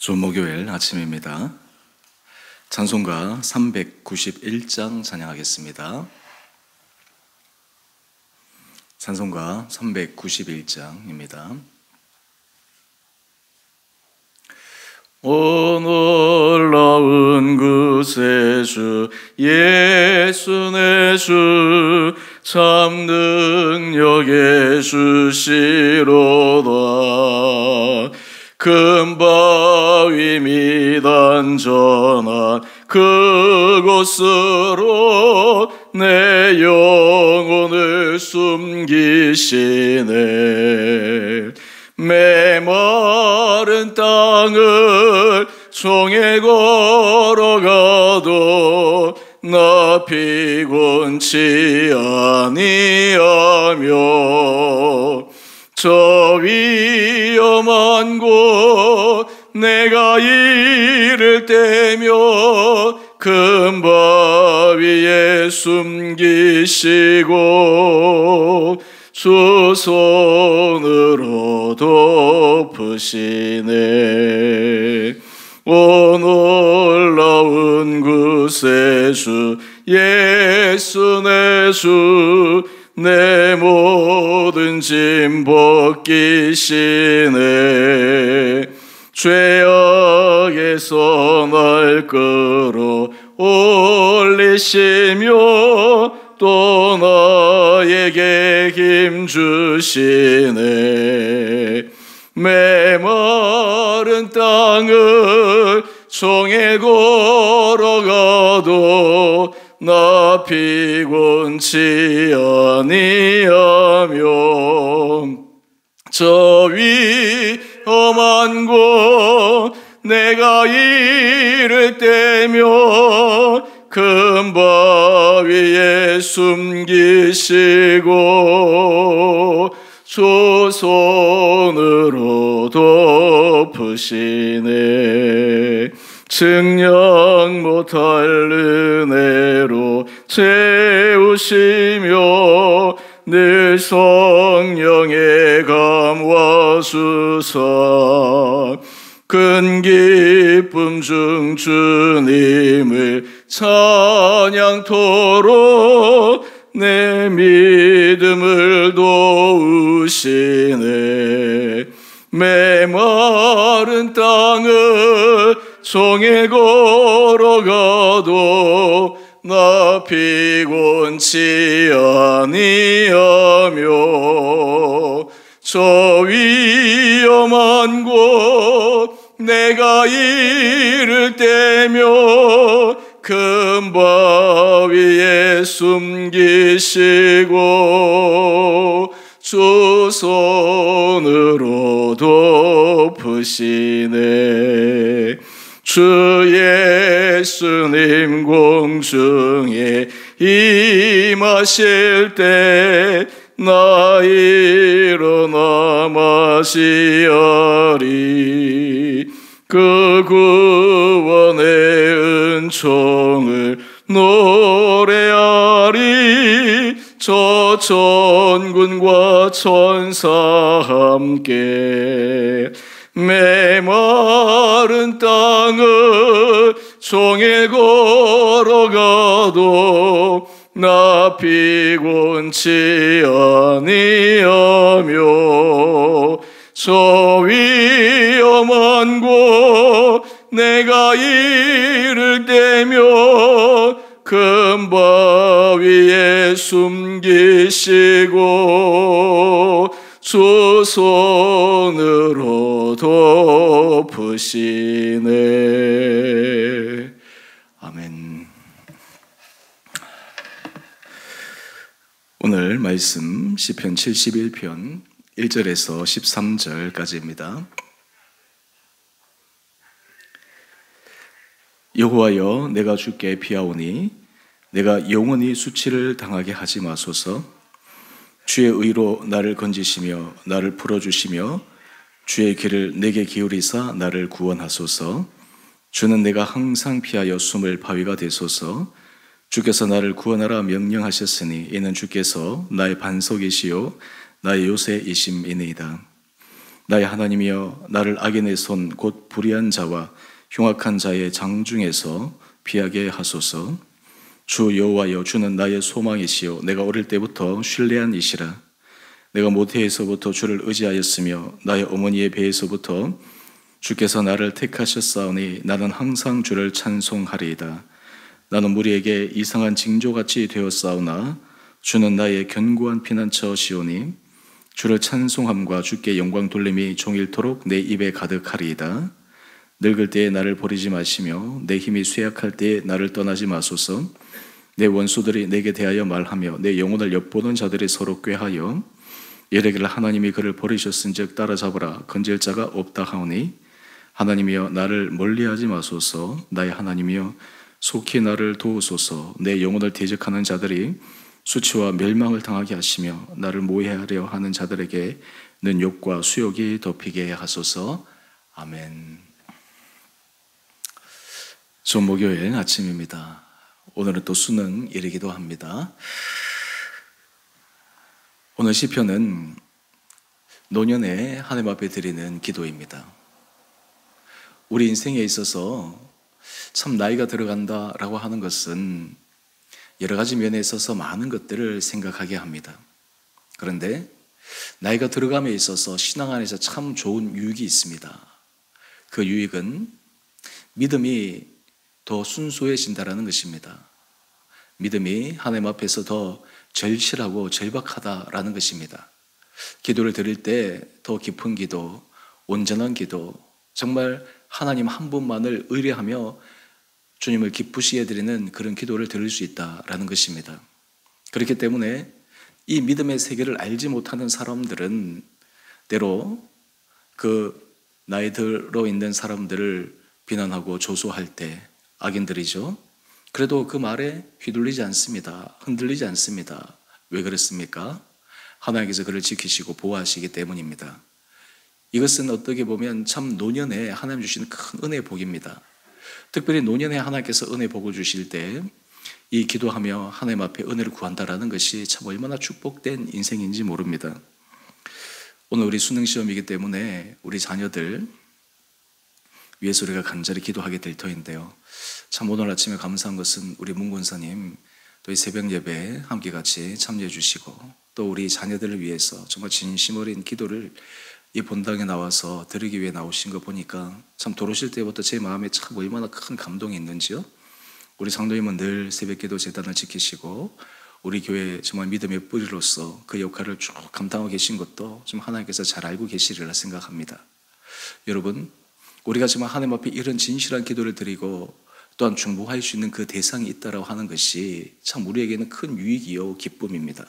조목요일 아침입니다. 찬송가 391장 찬양하겠습니다. 찬송가 391장입니다. 오 놀라운 구세주 예수 내 주 참 능력의 주시로다. 큰 바위 미단전한 그곳으로 내 영혼을 숨기시네. 메마른 땅을 종에 걸어가도 나 피곤치 아니하며 저 위험한 곳 내가 이를 때며 큰 바위에 숨기시고 주 손으로 덮으시네. 오 놀라운 구세주 예수 내 주 내 모든 짐 벗기시네. 죄악에서 날 끌어올리시며 또 나에게 힘 주시네. 메마른 땅을 종에 걸어가도 나 피곤치 아니하며 저 위험한 곳 내가 이를 때며 큰 바위에 숨기시고 주 손으로 덮으시네. 증량 못할 은혜로 채우시며 늘 성령의 감화 주사 큰 기쁨 중 주님을 찬양토록 내 믿음을 도우시네. 메마른 땅을 종에 걸어가도 나 피곤치 아니하며 저 위험한 곳 내가 이를 때며 큰 바위에 숨기시고 주 손으로 덮으시네. 주 예수님 공중에 임하실 때 나 일어나 맞이하리. 그 구원의 은총을 노래하리. 저 천군과 천사 함께 메마른 땅을 종에 걸어가도 나 피곤치 아니하며 저 위험한 곳 내가 이를 때며 큰 바위에 숨기시고 주 손으로 덮으시네. 아멘. 오늘 말씀 시편 71편 1절에서 13절까지입니다. 여호와여, 내가 주께 피하오니 내가 영원히 수치를 당하게 하지 마소서. 주의 의로 나를 건지시며 나를 풀어주시며 주의 귀를 내게 기울이사 나를 구원하소서. 주는 내가 항상 피하여 숨을 바위가 되소서. 주께서 나를 구원하라 명령하셨으니 이는 주께서 나의 반석이시요 나의 요새이심이니이다. 나의 하나님이여 나를 악인의 손 곧 불의한 자와 흉악한 자의 장중에서 피하게 하소서. 주 여호와여 주는 나의 소망이시요 내가 어릴 때부터 신뢰한 이시라. 내가 모태에서부터 주를 의지하였으며 나의 어머니의 배에서부터 주께서 나를 택하셨사오니 나는 항상 주를 찬송하리이다. 나는 무리에게 이상한 징조같이 되었사오나 주는 나의 견고한 피난처시오니 주를 찬송함과 주께 영광 돌림이 종일토록 내 입에 가득하리이다. 늙을 때에 나를 버리지 마시며 내 힘이 쇠약할 때에 나를 떠나지 마소서. 내 원수들이 내게 대하여 말하며 내 영혼을 엿보는 자들이 서로 꾀하여 이르기를 하나님이 그를 버리셨은즉 따라잡으라 건질 자가 없다 하오니 하나님이여 나를 멀리하지 마소서. 나의 하나님이여 속히 나를 도우소서. 내 영혼을 대적하는 자들이 수치와 멸망을 당하게 하시며 나를 모해하려 하는 자들에게는 욕과 수욕이 덮이게 하소서. 아멘. 좋은 목요일 아침입니다. 오늘은 또 수능일이기도 합니다. 오늘 시편은 노년에 하나님 앞에 드리는 기도입니다. 우리 인생에 있어서 참 나이가 들어간다라고 하는 것은 여러 가지 면에 있어서 많은 것들을 생각하게 합니다. 그런데 나이가 들어감에 있어서 신앙 안에서 참 좋은 유익이 있습니다. 그 유익은 믿음이 더 순수해진다라는 것입니다. 믿음이 하나님 앞에서 더 절실하고 절박하다라는 것입니다. 기도를 드릴 때 더 깊은 기도, 온전한 기도, 정말 하나님 한 분만을 의뢰하며 주님을 기쁘시게 드리는 그런 기도를 드릴 수 있다라는 것입니다. 그렇기 때문에 이 믿음의 세계를 알지 못하는 사람들은 때로 그 나이 들어 있는 사람들을 비난하고 조소할 때 악인들이죠. 그래도 그 말에 휘둘리지 않습니다. 흔들리지 않습니다. 왜 그렇습니까? 하나님께서 그를 지키시고 보호하시기 때문입니다. 이것은 어떻게 보면 참 노년에 하나님 주시는 큰 은혜의 복입니다. 특별히 노년에 하나님께서 은혜의 복을 주실 때 이 기도하며 하나님 앞에 은혜를 구한다라는 것이 참 얼마나 축복된 인생인지 모릅니다. 오늘 우리 수능시험이기 때문에 우리 자녀들 위해서 우리가 간절히 기도하게 될 터인데요. 참 오늘 아침에 감사한 것은 우리 문권사님 또 이 새벽 예배에 함께 같이 참여해 주시고 또 우리 자녀들을 위해서 정말 진심 어린 기도를 이 본당에 나와서 드리기 위해 나오신 거 보니까 참 들어오실 때부터 제 마음에 참 얼마나 큰 감동이 있는지요. 우리 장로님은 늘 새벽기도 재단을 지키시고 우리 교회 정말 믿음의 뿌리로서 그 역할을 쭉 감당하고 계신 것도 좀 하나님께서 잘 알고 계시리라 생각합니다. 여러분, 우리가 정말 하나님 앞에 이런 진실한 기도를 드리고 또한 중보할 수 있는 그 대상이 있다라고 하는 것이 참 우리에게는 큰 유익이요 기쁨입니다.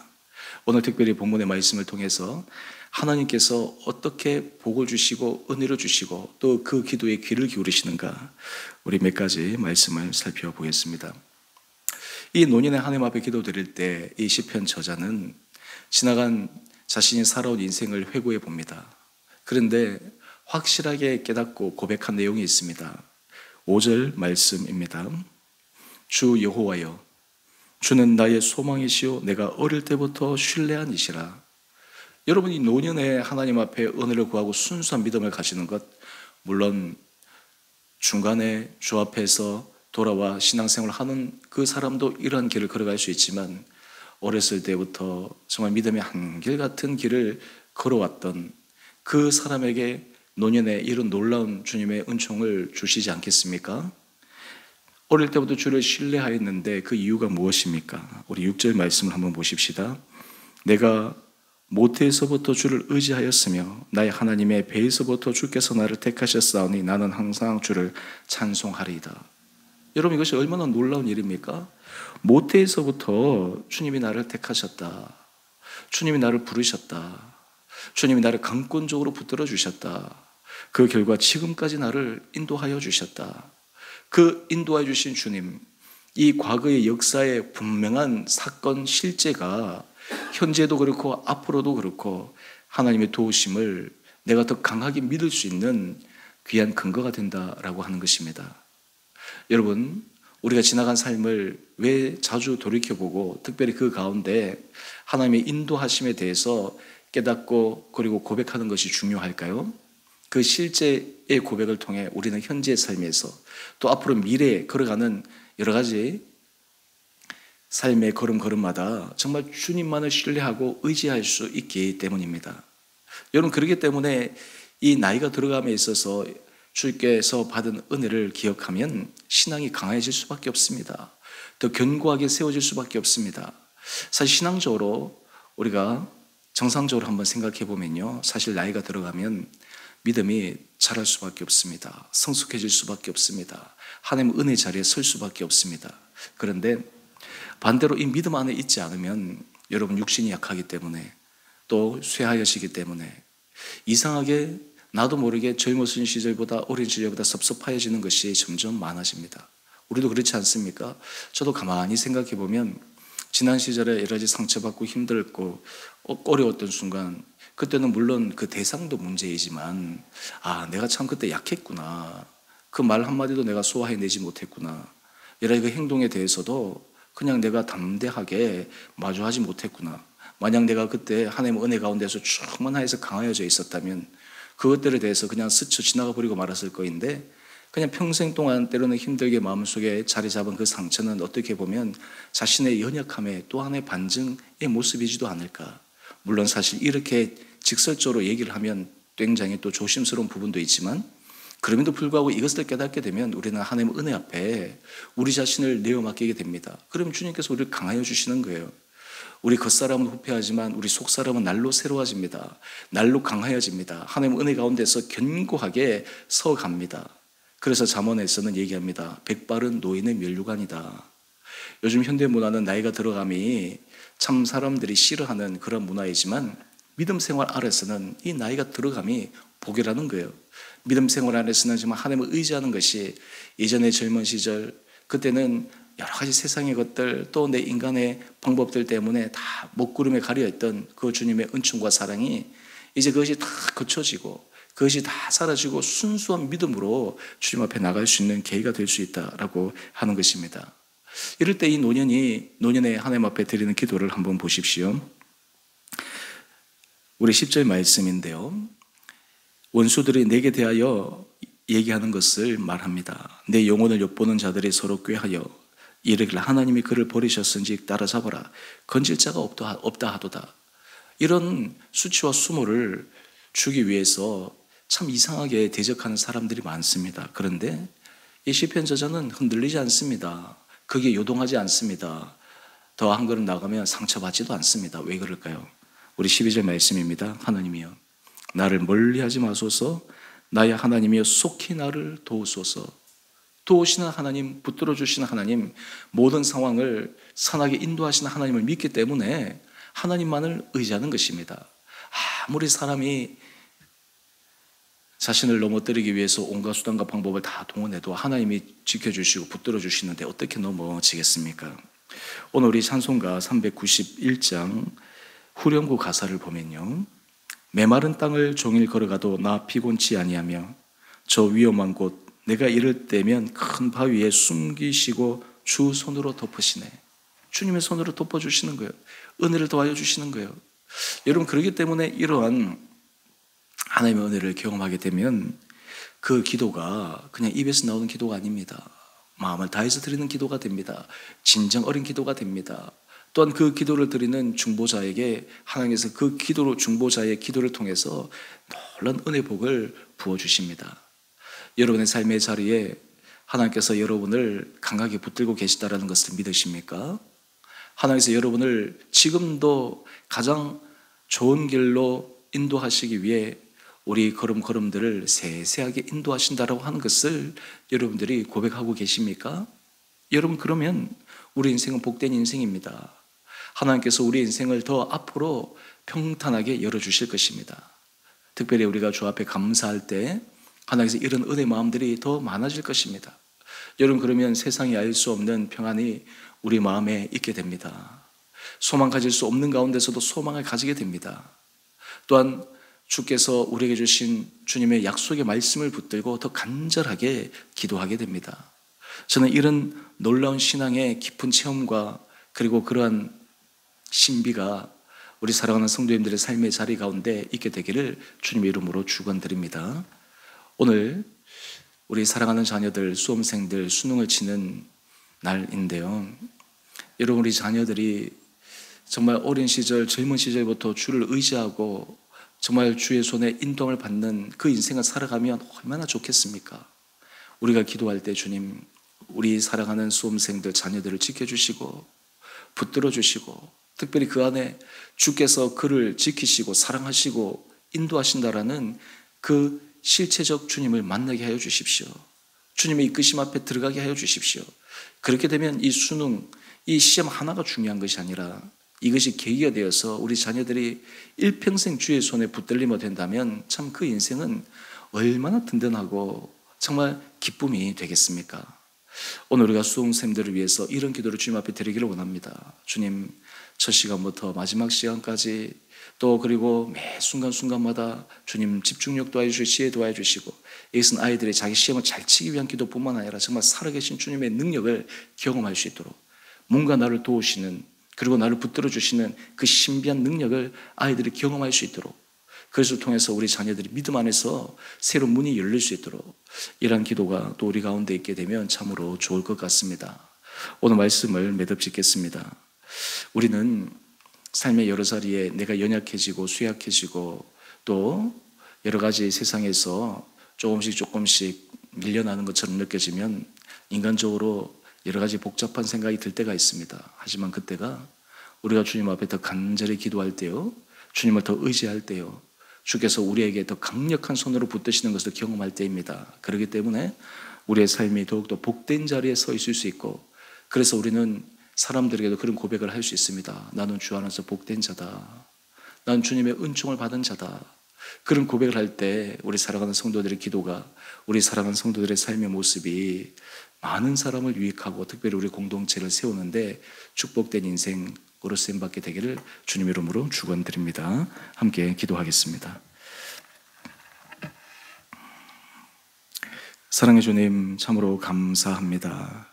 오늘 특별히 본문의 말씀을 통해서 하나님께서 어떻게 복을 주시고 은혜를 주시고 또 그 기도에 귀를 기울이시는가 우리 몇 가지 말씀을 살펴보겠습니다. 이 노년에 하나님 앞에 기도드릴 때 이 시편 저자는 지나간 자신이 살아온 인생을 회고해 봅니다. 그런데 확실하게 깨닫고 고백한 내용이 있습니다. 5절 말씀입니다. 주 여호와여 주는 나의 소망이시오 내가 어릴 때부터 신뢰한 이시라. 여러분이 노년에 하나님 앞에 은혜를 구하고 순수한 믿음을 가지는 것, 물론 중간에 주 앞에서 돌아와 신앙생활을 하는 그 사람도 이러한 길을 걸어갈 수 있지만 어렸을 때부터 정말 믿음의 한길 같은 길을 걸어왔던 그 사람에게 노년에 이런 놀라운 주님의 은총을 주시지 않겠습니까? 어릴 때부터 주를 신뢰하였는데 그 이유가 무엇입니까? 우리 6절 말씀을 한번 보십시다. 내가 모태에서부터 주를 의지하였으며 나의 하나님의 배에서부터 주께서 나를 택하셨사오니 나는 항상 주를 찬송하리이다. 여러분 이것이 얼마나 놀라운 일입니까? 모태에서부터 주님이 나를 택하셨다. 주님이 나를 부르셨다. 주님이 나를 강권적으로 붙들어 주셨다. 그 결과 지금까지 나를 인도하여 주셨다. 그 인도하여 주신 주님, 이 과거의 역사의 분명한 사건 실제가 현재도 그렇고 앞으로도 그렇고 하나님의 도우심을 내가 더 강하게 믿을 수 있는 귀한 근거가 된다라고 하는 것입니다. 여러분, 우리가 지나간 삶을 왜 자주 돌이켜보고 특별히 그 가운데 하나님의 인도하심에 대해서 깨닫고 그리고 고백하는 것이 중요할까요? 그 실제의 고백을 통해 우리는 현재의 삶에서 또 앞으로 미래에 걸어가는 여러 가지 삶의 걸음걸음마다 정말 주님만을 신뢰하고 의지할 수 있기 때문입니다. 여러분, 그렇기 때문에 이 나이가 들어감에 있어서 주께서 받은 은혜를 기억하면 신앙이 강해질 수밖에 없습니다. 더 견고하게 세워질 수밖에 없습니다. 사실 신앙적으로 우리가 정상적으로 한번 생각해 보면요, 사실 나이가 들어가면 믿음이 자랄 수밖에 없습니다. 성숙해질 수밖에 없습니다. 하나님 은혜 자리에 설 수밖에 없습니다. 그런데 반대로 이 믿음 안에 있지 않으면 여러분 육신이 약하기 때문에 또 쇠하여지기 때문에 이상하게 나도 모르게 젊었을 시절보다 어린 시절보다 섭섭해지는 것이 점점 많아집니다. 우리도 그렇지 않습니까? 저도 가만히 생각해 보면 지난 시절에 여러 가지 상처받고 힘들고 어려웠던 순간, 그때는 물론 그 대상도 문제이지만 내가 참 그때 약했구나, 그 말 한마디도 내가 소화해내지 못했구나, 여러 가지 그 행동에 대해서도 그냥 내가 담대하게 마주하지 못했구나, 만약 내가 그때 하나님의 은혜 가운데서 충만하여서 강하여져 있었다면 그것들에 대해서 그냥 스쳐 지나가 버리고 말았을 거인데, 그냥 평생 동안 때로는 힘들게 마음속에 자리 잡은 그 상처는 어떻게 보면 자신의 연약함의 또 하나의 반증의 모습이지도 않을까. 물론 사실 이렇게 직설적으로 얘기를 하면 굉장히 또 조심스러운 부분도 있지만, 그럼에도 불구하고 이것을 깨닫게 되면 우리는 하나님의 은혜 앞에 우리 자신을 내어 맡기게 됩니다. 그럼 주님께서 우리를 강하여 주시는 거예요. 우리 겉사람은 후패하지만 우리 속사람은 날로 새로워집니다. 날로 강하여집니다. 하나님의 은혜 가운데서 견고하게 서갑니다. 그래서 잠언에서는 얘기합니다. 백발은 노인의 면류관이다. 요즘 현대 문화는 나이가 들어감이 참 사람들이 싫어하는 그런 문화이지만, 믿음 생활 아래서는 이 나이가 들어감이 복이라는 거예요. 믿음 생활 안에서는 정말 하나님을 의지하는 것이, 예전의 젊은 시절 그때는 여러 가지 세상의 것들 또 내 인간의 방법들 때문에 다 먹구름에 가려있던 그 주님의 은총과 사랑이 이제 그것이 다 거쳐지고 그것이 다 사라지고 순수한 믿음으로 주님 앞에 나갈 수 있는 계기가 될 수 있다라고 하는 것입니다. 이럴 때 이 노년에 하나님 앞에 드리는 기도를 한번 보십시오. 우리 10절 말씀인데요, 원수들이 내게 대하여 얘기하는 것을 말합니다. 내 영혼을 엿보는 자들이 서로 꾀하여 이르기를 하나님이 그를 버리셨은지 따라잡아라. 건질 자가 없다 하도다. 이런 수치와 수모를 주기 위해서 참 이상하게 대적하는 사람들이 많습니다. 그런데 이 시편 저자는 흔들리지 않습니다. 그게 요동하지 않습니다. 더 한 걸음 나가면 상처받지도 않습니다. 왜 그럴까요? 우리 12절 말씀입니다. 하나님이여 나를 멀리하지 마소서. 나의 하나님이여 속히 나를 도우소서. 도우시는 하나님, 붙들어 주시는 하나님, 모든 상황을 선하게 인도하시는 하나님을 믿기 때문에 하나님만을 의지하는 것입니다. 아무리 사람이 자신을 넘어뜨리기 위해서 온갖 수단과 방법을 다 동원해도 하나님이 지켜주시고 붙들어 주시는데 어떻게 넘어지겠습니까? 오늘 우리 찬송가 391장 후렴구 가사를 보면요, 메마른 땅을 종일 걸어가도 나 피곤치 아니하며 저 위험한 곳 내가 이럴 때면 큰 바위에 숨기시고 주 손으로 덮으시네. 주님의 손으로 덮어주시는 거예요. 은혜를 더하여 주시는 거예요. 여러분, 그렇기 때문에 이러한 하나님의 은혜를 경험하게 되면 그 기도가 그냥 입에서 나오는 기도가 아닙니다. 마음을 다해서 드리는 기도가 됩니다. 진정 어린 기도가 됩니다. 또한 그 기도를 드리는 중보자에게 하나님께서 그 기도로 중보자의 기도를 통해서 놀라운 은혜 복을 부어주십니다. 여러분의 삶의 자리에 하나님께서 여러분을 강하게 붙들고 계시다는 것을 믿으십니까? 하나님께서 여러분을 지금도 가장 좋은 길로 인도하시기 위해 우리 걸음걸음들을 세세하게 인도하신다라고 하는 것을 여러분들이 고백하고 계십니까? 여러분, 그러면 우리 인생은 복된 인생입니다. 하나님께서 우리 인생을 더 앞으로 평탄하게 열어주실 것입니다. 특별히 우리가 주 앞에 감사할 때 하나님께서 이런 은혜 마음들이 더 많아질 것입니다. 여러분, 그러면 세상이 알 수 없는 평안이 우리 마음에 있게 됩니다. 소망 가질 수 없는 가운데서도 소망을 가지게 됩니다. 또한 주께서 우리에게 주신 주님의 약속의 말씀을 붙들고 더 간절하게 기도하게 됩니다. 저는 이런 놀라운 신앙의 깊은 체험과 그리고 그러한 신비가 우리 사랑하는 성도님들의 삶의 자리 가운데 있게 되기를 주님의 이름으로 축원드립니다. 오늘 우리 사랑하는 자녀들, 수험생들 수능을 치는 날인데요. 여러분, 우리 자녀들이 정말 어린 시절, 젊은 시절부터 주를 의지하고 정말 주의 손에 인도함을 받는 그 인생을 살아가면 얼마나 좋겠습니까? 우리가 기도할 때 주님, 우리 사랑하는 수험생들, 자녀들을 지켜주시고 붙들어 주시고 특별히 그 안에 주께서 그를 지키시고 사랑하시고 인도하신다라는 그 실체적 주님을 만나게 하여 주십시오. 주님의 이끄심 앞에 들어가게 하여 주십시오. 그렇게 되면 이 수능, 이 시험 하나가 중요한 것이 아니라 이것이 계기가 되어서 우리 자녀들이 일평생 주의 손에 붙들리면 된다면 참 그 인생은 얼마나 든든하고 정말 기쁨이 되겠습니까? 오늘 우리가 수험생들을 위해서 이런 기도를 주님 앞에 드리기를 원합니다. 주님, 첫 시간부터 마지막 시간까지 또 그리고 매 순간순간마다 주님 집중력 도와주시고 지혜 도와주시고 이것은 아이들이 자기 시험을 잘 치기 위한 기도뿐만 아니라 정말 살아계신 주님의 능력을 경험할 수 있도록 뭔가 나를 도우시는 그리고 나를 붙들어 주시는 그 신비한 능력을 아이들이 경험할 수 있도록 그것을 통해서 우리 자녀들이 믿음 안에서 새로운 문이 열릴 수 있도록 이러한 기도가 또 우리 가운데 있게 되면 참으로 좋을 것 같습니다. 오늘 말씀을 매듭짓겠습니다. 우리는 삶의 여러 자리에 내가 연약해지고 쇠약해지고 또 여러 가지 세상에서 조금씩 밀려나는 것처럼 느껴지면 인간적으로 여러 가지 복잡한 생각이 들 때가 있습니다. 하지만 그때가 우리가 주님 앞에 더 간절히 기도할 때요, 주님을 더 의지할 때요, 주께서 우리에게 더 강력한 손으로 붙드시는 것을 경험할 때입니다. 그렇기 때문에 우리의 삶이 더욱더 복된 자리에 서 있을 수 있고, 그래서 우리는 사람들에게도 그런 고백을 할 수 있습니다. 나는 주 안에서 복된 자다. 난 주님의 은총을 받은 자다. 그런 고백을 할 때 우리 사랑하는 성도들의 기도가, 우리 사랑하는 성도들의 삶의 모습이 많은 사람을 유익하고 특별히 우리 공동체를 세우는데 축복된 인생으로 쓰임받게 되기를 주님 이름으로 축원드립니다. 함께 기도하겠습니다. 사랑의 주님, 참으로 감사합니다.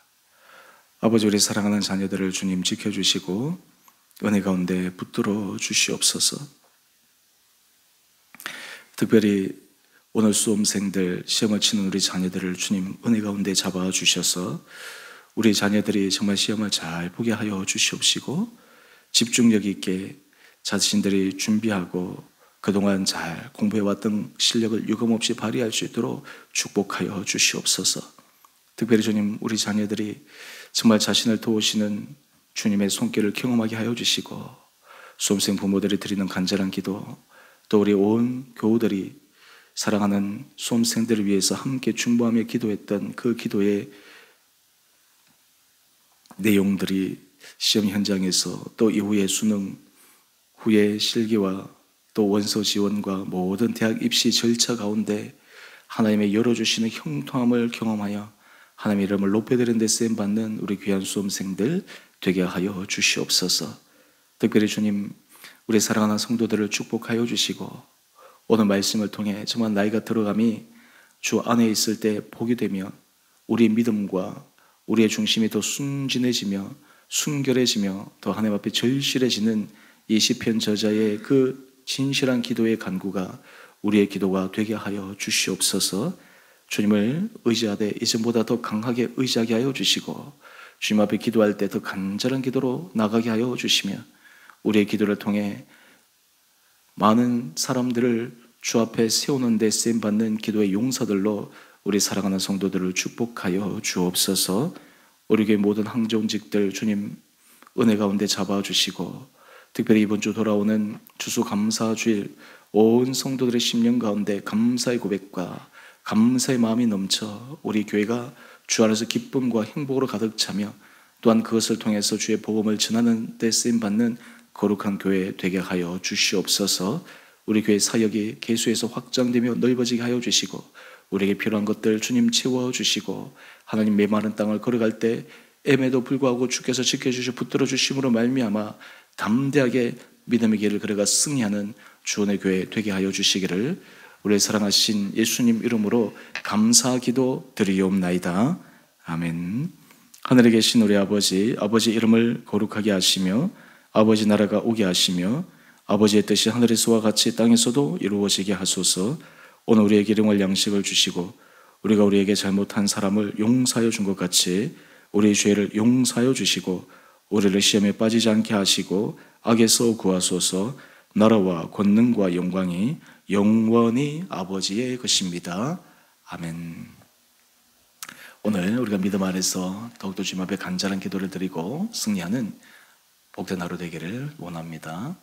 아버지, 우리 사랑하는 자녀들을 주님 지켜주시고 은혜 가운데 붙들어 주시옵소서. 특별히 오늘 수험생들, 시험을 치는 우리 자녀들을 주님 은혜 가운데 잡아주셔서 우리 자녀들이 정말 시험을 잘 보게 하여 주시옵시고 집중력 있게 자신들이 준비하고 그동안 잘 공부해왔던 실력을 유감없이 발휘할 수 있도록 축복하여 주시옵소서. 특별히 주님, 우리 자녀들이 정말 자신을 도우시는 주님의 손길을 경험하게 하여 주시고 수험생 부모들이 드리는 간절한 기도, 또 우리 온 교우들이 사랑하는 수험생들을 위해서 함께 중보하며 기도했던 그 기도의 내용들이 시험 현장에서 또 이후의 수능 후의 실기와 또 원서 지원과 모든 대학 입시 절차 가운데 하나님의 열어주시는 형통함을 경험하여 하나님의 이름을 높여드리는 데 쓰임받는 우리 귀한 수험생들 되게 하여 주시옵소서. 특별히 주님, 우리 사랑하는 성도들을 축복하여 주시고 오늘 말씀을 통해 정말 나이가 들어감이 주 안에 있을 때 복이 되며 우리의 믿음과 우리의 중심이 더 순진해지며 순결해지며 더 하나님 앞에 절실해지는 이 시편 저자의 그 진실한 기도의 간구가 우리의 기도가 되게 하여 주시옵소서. 주님을 의지하되 이전보다 더 강하게 의지하게 하여 주시고 주님 앞에 기도할 때 더 간절한 기도로 나가게 하여 주시며 우리의 기도를 통해 많은 사람들을 주 앞에 세우는 데 쓰임받는 기도의 용사들로 우리 사랑하는 성도들을 축복하여 주옵소서. 우리 교회 모든 항정직들 주님 은혜 가운데 잡아주시고 특별히 이번 주 돌아오는 추수감사주일 온 성도들의 심령 가운데 감사의 고백과 감사의 마음이 넘쳐 우리 교회가 주 안에서 기쁨과 행복으로 가득 차며 또한 그것을 통해서 주의 복음을 전하는 데 쓰임받는 거룩한 교회 되게 하여 주시옵소서. 우리 교회 사역이 계속해서 확장되며 넓어지게 하여 주시고 우리에게 필요한 것들 주님 채워주시고 하나님 메마른 땅을 걸어갈 때 애매도 불구하고 주께서 지켜주시고 붙들어 주심으로 말미암아 담대하게 믿음의 길을 걸어가 승리하는 주원의 교회 되게 하여 주시기를 우리 사랑하신 예수님 이름으로 감사기도 드리옵나이다. 아멘. 하늘에 계신 우리 아버지 이름을 거룩하게 하시며 아버지 나라가 오게 하시며 아버지의 뜻이 하늘에서와 같이 땅에서도 이루어지게 하소서. 오늘 우리에게 일용할 양식을 주시고 우리가 우리에게 잘못한 사람을 용서하여 준 것 같이 우리의 죄를 용서하여 주시고 우리를 시험에 빠지지 않게 하시고 악에서 구하소서. 나라와 권능과 영광이 영원히 아버지의 것입니다. 아멘. 오늘 우리가 믿음 안에서 더욱더 주님 앞에 간절한 기도를 드리고 승리하는 복된 하루 되기를 원합니다.